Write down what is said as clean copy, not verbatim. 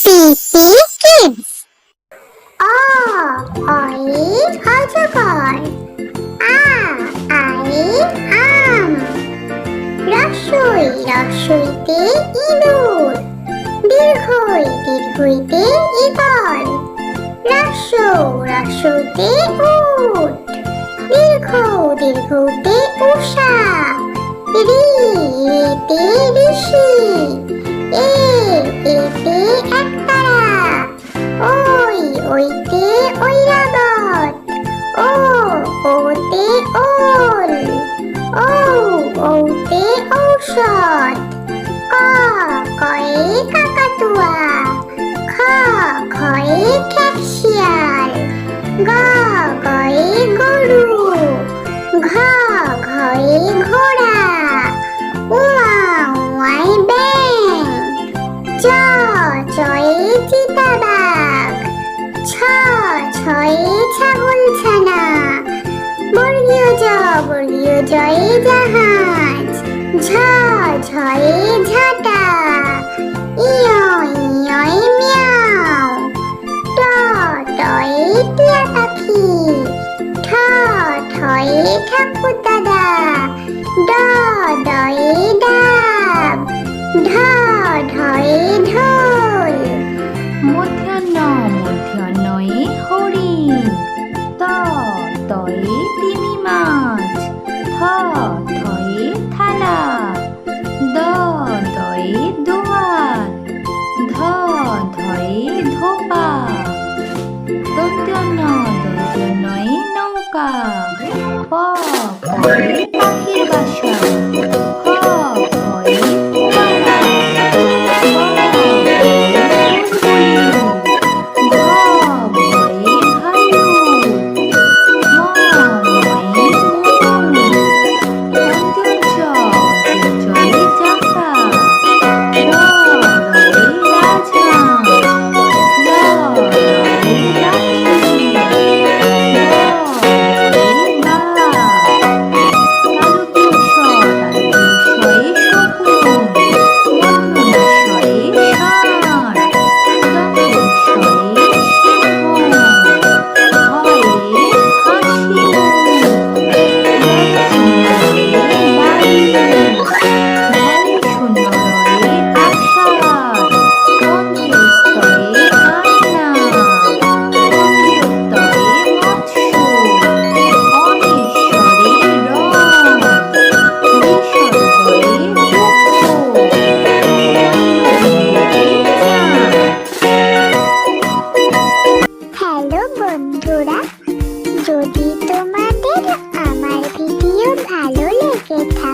পিপি kids. অজগর। I am. রস্বইতে ইঁদুর। দীর্ঘইতে eagle. রস্যতে উট। দীর্ঘতে উষা। রিতে ঋষি। এতে একতারা। ওইতে ঐরাবত। ওতে ওল। ঔতে ঔষধ। কয়ে কাকাতুয়া। খয়ে খেপশিয়াল। গয়ে গরু। ঘয়ে ঘোড়া। উয়াই ব্যাঙ। চয়ে চিতাবাঘ। ছয়ে ছাগলছানা। বর্গীয় জয়ে জাহাজ। ঝয়ে ঝাঁটা। ইয়য় মিয়াও। টয়ে টিয়া পাখি। ঠয়ে ঠাকুর দাদা। ডয়ে ডাব। ঢয়ে ঢোল। মূর্ধন্যয়ে হরিণ। তয়ে তিমি মাছ। থয়ে থালা। দয়ে দোয়াত। ধয়ে ধোপা। দন্ত্যনয়ে নৌকা। পয়ে পাখির বাসা। ফয়ে ফোয়ারা। ভয়ে ভালুক। ময়ে ময়ূর। জয়ে চাকা। রয়ে রাজহাঁস। রয়ে রাখি। বাঘ। তালব্যস্বয়ে শকুন। মূর্ধন্যয়ে ষাঁড়। দন্তস্বয়ে সিংহ। হয়ে হাসি। শূন্যরয়ে আষাঢ়। অন্ত্যস্তয়ে কান্না। অন্ত্যয়ে মৎস্য। অনিশ্বরে রং। বিসর্গয়ে দুঃখ। হ্যালো বন্ধুরা, যদি তোমাদের আমার ভিডিও ভালো লেগে থাকে